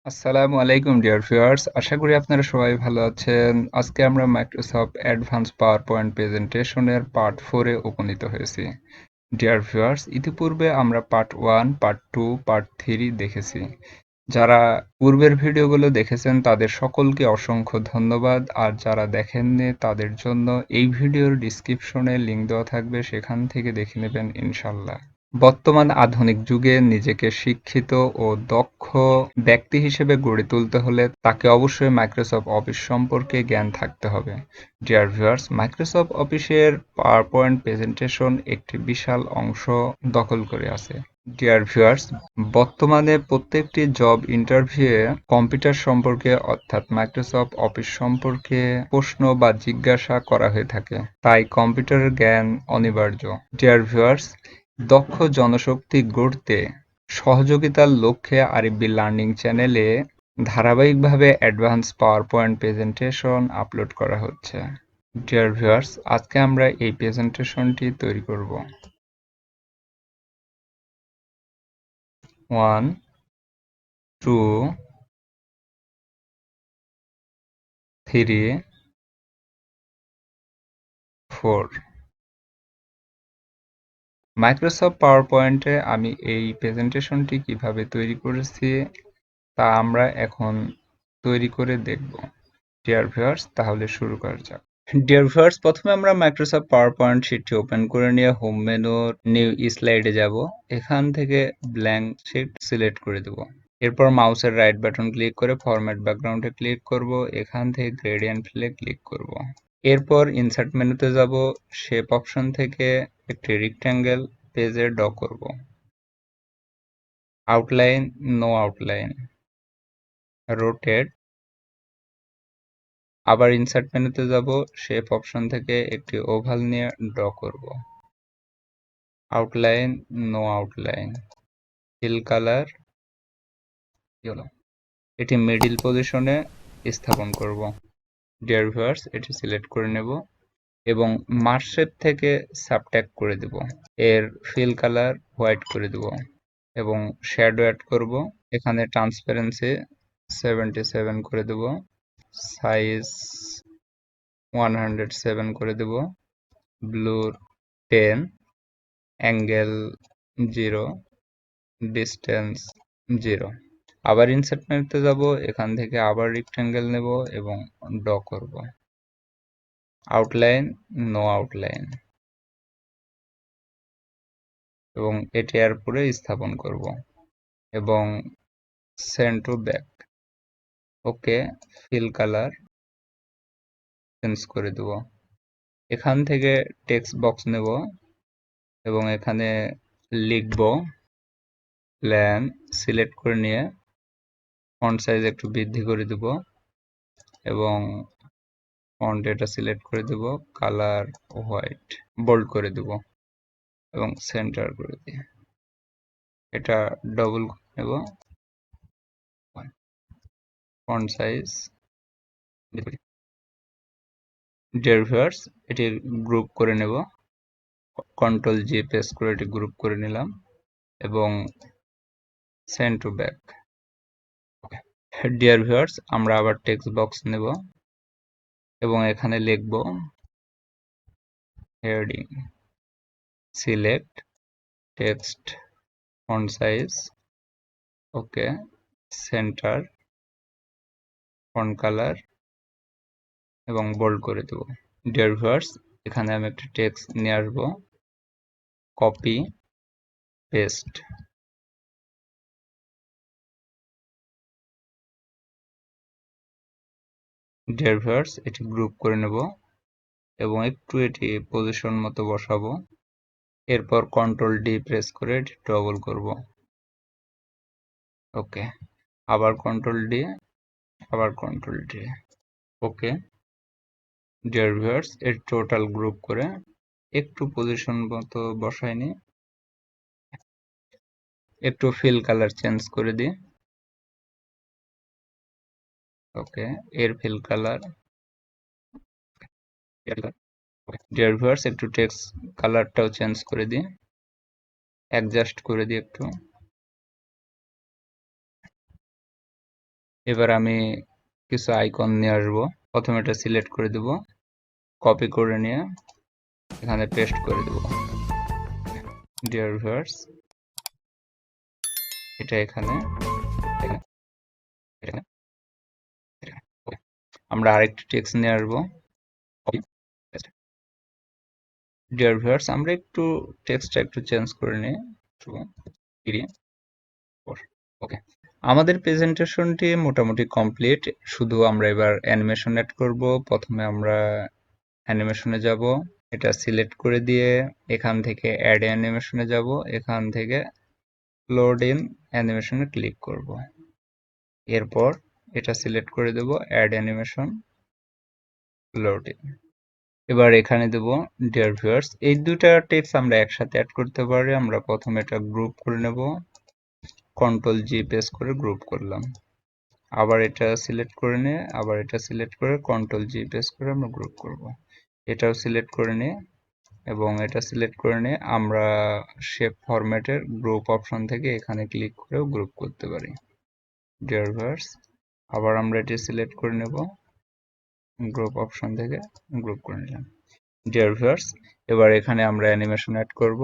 আসসালামু আলাইকুম dear viewers, আশা করি আপনারা সবাই ভালো আছেন। আজকে আমরা মাইক্রোসফট অ্যাডভান্স পাওয়ার পয়েন্ট প্রেজেন্টেশনের পার্ট 4 এ উপনীত হয়েছি। ডিয়ার ভিউয়ার্স, ইতিপূর্বে আমরা পার্ট 1, পার্ট 2, পার্ট 3 দেখেছি। যারা পূর্বের ভিডিওগুলো দেখেছেন তাদের সকলকে অসংখ্য ধন্যবাদ, আর যারা দেখেননি তাদের জন্য এই ভিডিওর ডিসক্রিপশনে লিংক দেওয়া থাকবে, সেখান থেকে দেখে নেবেন ইনশাল্লাহ। বর্তমান আধুনিক যুগে নিজেকে শিক্ষিত ও দক্ষ ব্যক্তি হিসেবে গড়ে তুলতে হলে তাকে অবশ্যই মাইক্রোসফট অফিস সম্পর্কে জ্ঞান থাকতে হবে। ডিয়ার ভিউয়ার্স, মাইক্রোসফট অফিসের পাওয়ারপয়েন্ট প্রেজেন্টেশন একটি বিশাল অংশ দখল করে আছে। ডিয়ার ভিউয়ার্স, বর্তমানে প্রত্যেকটি জব ইন্টারভিউয়ে কম্পিউটার সম্পর্কে অর্থাৎ মাইক্রোসফট অফিস সম্পর্কে প্রশ্ন বা জিজ্ঞাসা করা হয়ে থাকে, তাই কম্পিউটারের জ্ঞান অনিবার্য। ডিয়ার ভিউয়ার্স, দক্ষ জনশক্তি গড়তে সহযোগিতার লক্ষ্যে আরইবি লার্নিং চ্যানেলে ধারাবাহিকভাবে অ্যাডভান্স পাওয়ারপয়েন্ট প্রেজেন্টেশন আপলোড করা হচ্ছে। ডিয়ার ভিউয়ার্স, আজকে আমরা এই প্রেজেন্টেশনটি তৈরি করব। 1, 2, 3, 4। মাইক্রোসফট পাওয়ারপয়েন্টে আমি এই প্রেজেন্টেশনটি কিভাবে তৈরি করেছি তা আমরা এখন তৈরি করে দেখব। ডিয়ার ভিউয়ার্স, তাহলে শুরু করা যাক। ডিয়ার ভিউয়ার্স, প্রথমে আমরা মাইক্রোসফট পাওয়ারপয়েন্ট শিটটি ওপেন করে নিয়ে হোম মেনুর নিউ স্লাইডে যাব। এখান থেকে ব্ল্যাঙ্ক শিট সিলেক্ট করে দেব। এরপর মাউসের রাইট বাটন ক্লিক করে ফরম্যাট ব্যাকগ্রাউন্ডে ক্লিক করব। এখান থেকে গ্রেডিয়েন্ট ফিলে ক্লিক করব। এরপর ইনসার্ট মেনুতে যাব। শেপ অপশন থেকে একটি রেক্ট্যাঙ্গেল পেজে ড্র করব। Outline, no outline, rotate. আবার ইনসার্ট মেনুতে যাব। শেপ অপশন থেকে একটি ওভাল নিয়ে ড্র করব। Outline, no outline, fill colour, এটি মিডিল পজিশনে স্থাপন করব। ডিয়ার ভিউয়ার্স, এটি সিলেক্ট করে নেব এবং মার্জ শেপ থেকে সাবট্র্যাক্ট করে দেব। এর ফিল কালার হোয়াইট করে দেব এবং শ্যাডো অ্যাড করব। এখানে ট্রান্সপারেন্সি 77 করে দেব, সাইজ 107 করে দেব, ব্লুর 10, অ্যাঙ্গেল 0, ডিস্টেন্স 0। আবার ইনসার্ট মেনুতে যাব। এখান থেকে আবার রেক্ট্যাঙ্গেল নেব এবং ড্র করব। আউটলাইন, নো আউটলাইন, এবং এটি এর উপরে স্থাপন করব এবং send to back. Okay, fill colour change করে দেব। এখান থেকে টেক্সট বক্স নেব এবং এখানে লিখব প্ল্যান। সিলেক্ট করে নিয়ে ফন্ট সাইজ একটু বৃদ্ধি করে দেব এবং ফন্ট এটা সিলেক্ট করে দেব, কালার হোয়াইট, বোল্ড করে দেব এবং সেন্টার করে দিয়ে এটা ডবল নেব। ফন্ট সাইজ, ডিয়ার ভিউয়ার্স, এটি গ্রুপ করে নেব। কন্ট্রোল জি প্রেস করে এটি গ্রুপ করে নিলাম এবং send to back. Dear viewers, আমরা আবার টেক্সট বক্স নেব এবং এখানে লিখব heading, select text, font size, okay, centre, font colour এবং বোল্ড করে দেব। ডিয়ার ভিউয়ার্স, এখানে আমি একটা টেক্সট নিয়ে আসবো, কপি পেস্ট। ডিয়ার ভিউয়ার্স, এটি গ্রুপ করে নেব এবং একটু এটি পজিশন মতো বসাবো। এরপর কন্ট্রোল ডি প্রেস করে এটি ডবল করব। ওকে, আবার কন্ট্রোল ডি, আবার কন্ট্রোল ডি, ওকে। ডিয়ার ভিউয়ার্স, এর টোটাল গ্রুপ করে একটু পজিশন মতো বসাইনি, একটু ফিল কালার চেঞ্জ করে দিই। ওকে, এর ফিল কালার, ডিয়ার ভিউয়ার্স, একটু টেক্সট কালারটাও চেঞ্জ করে দিই, অ্যাডজাস্ট করে দিই একটু। এবার আমি কিছু আইকন নিয়ে আসবো। প্রথমে এটা সিলেক্ট করে দেব, কপি করে নিয়ে এখানে পেস্ট করে দেব। ডিয়ার ভিউয়ার্স, এটা এখানে এখানে এখানে এখানে। Okay. আমরা আরেকটি টেক্সট নিয়ে আসবো। ডিয়ার ভিউয়ার্স, আমরা একটু টেক্সটটা একটু চেঞ্জ করে নিই। ওকে, আমাদের প্রেজেন্টেশনটি মোটামুটি কমপ্লিট। শুধু আমরা এবার অ্যানিমেশন অ্যাড করব। প্রথমে আমরা অ্যানিমেশনে যাব, এটা সিলেক্ট করে দিয়ে এখান থেকে অ্যাড অ্যানিমেশনে যাব, এখান থেকে লোড ইন অ্যানিমেশনে ক্লিক করব। এরপর এটা সিলেক্ট করে দেব, অ্যাড অ্যানিমেশন, লোড ইন। এবার এখানে দেব ডিয়ার ভিউয়ার্স। এই দুটা টেক্সট আমরা একসাথে অ্যাড করতে পারি। আমরা প্রথমে এটা গ্রুপ করে নেব, কন্ট্রোল জি প্রেস করে গ্রুপ করলাম। আবার এটা সিলেক্ট করে নিয়ে আবার এটা সিলেক্ট করে কন্ট্রোল জি প্রেস করে আমরা গ্রুপ করব। এটাও সিলেক্ট করে নিয়ে এবং এটা সিলেক্ট করে নিয়ে আমরা শেপ ফরম্যাটের গ্রুপ অপশন থেকে এখানে ক্লিক করেও গ্রুপ করতে পারি। ডিয়ার ভিউয়ার্স, আবার আমরা এটি সিলেক্ট করে নেব, গ্রুপ অপশন থেকে গ্রুপ করে নিলাম। ডিয়ার ভিউয়ার্স, এবার এখানে আমরা অ্যানিমেশন অ্যাড করব।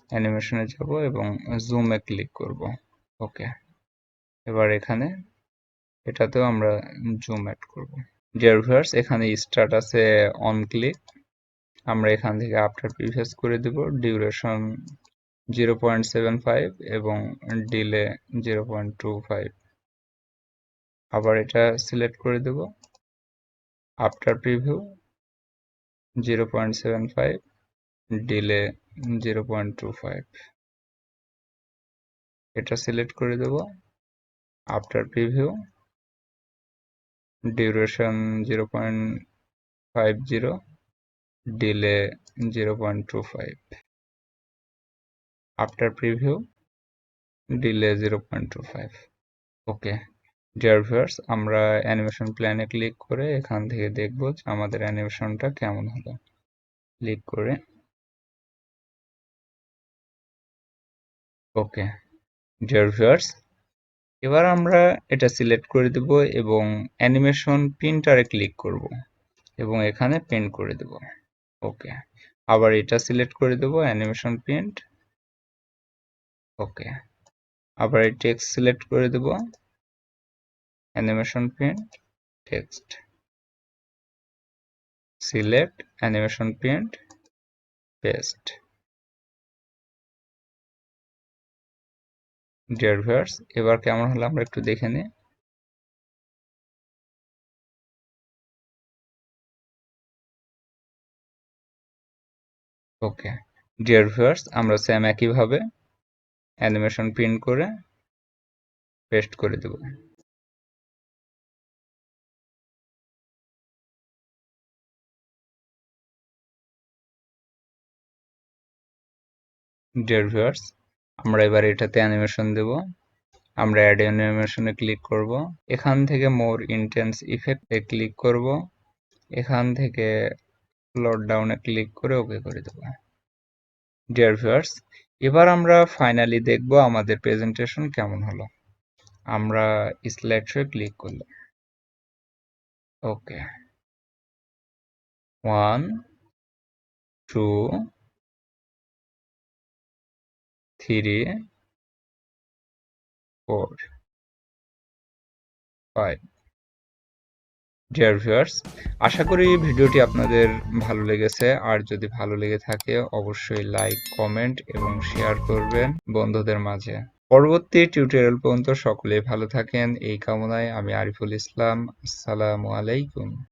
অ্যানিমেশনে যাব এবং জুমে ক্লিক করব। ওকে, এবার এখানে এটাতেও আমরা জুম অ্যাড করব। ডিয়ার ভিউয়ার্স, এখানে স্টার্ট আছে অন ক্লিক। আমরা এখান থেকে আফটার প্রিভিয়াস করে দেব, ডিউরেশন 0.75 এবং ডিলে 0.25। আবার এটা সিলেক্ট করে দেব, আফটার প্রিভিউ 0.75, ডিলে 0.25। এটা সিলেক্ট করে দেব, after preview duration 0.50, delay 0.25। After preview delay 0.25। Okay, dear viewers, আমরা অ্যানিমেশন প্ল্যানে ক্লিক করে এখান থেকে দেখব যে আমাদের অ্যানিমেশনটা কেমন হলো। ক্লিক করে ওকে। ডিয়ার ভিউয়ার্স, এবার আমরা এটা সিলেক্ট করে দেব এবং অ্যানিমেশন প্রিন্টারে ক্লিক করব এবং এখানে প্রিন্ট করে দেব। ওকে, আবার এটা সিলেক্ট করে দেব, অ্যানিমেশন প্রিন্ট। ওকে, আবার এই টেক্সট সিলেক্ট করে দেব, animation print, text, select, animation print, paste. Dear viewers, এবার কেমন হলো আমরা একটু দেখে নিই। ওকে, ডিয়ার ভিউয়ার্স, আমরা সেম একইভাবে অ্যানিমেশন প্রিন্ট করে পেস্ট করে দেব। ডিয়ার ভিউয়ার্স, আমরা এবার এটাতে অ্যানিমেশন দেব। আমরা অ্যাড অ্যানিমেশনে ক্লিক করব, এখান থেকে মোর ইন্টেন্স ইফেক্ট এ ক্লিক করব, এখান থেকে স্লট ডাউনে ক্লিক করে ওকে করে দেব। ডিয়ার ভিউয়ার্স, এবার আমরা ফাইনালি দেখব আমাদের প্রেজেন্টেশন কেমন হলো। আমরা স্লাইড শো ক্লিক করলাম। ওকে, 1 2 3 4 5। ডিয়ার ভিউয়ার্স, আশা করি ভিডিওটি আপনাদের ভালো লেগেছে। আর যদি ভালো লেগে থাকে অবশ্যই লাইক, কমেন্ট এবং শেয়ার করবেন বন্ধুদের মাঝে। পরবর্তী টিউটোরিয়াল পর্যন্ত সকলেই ভালো থাকেন এই কামনায় আমি আরিফুল ইসলাম। আসসালামু আলাইকুম।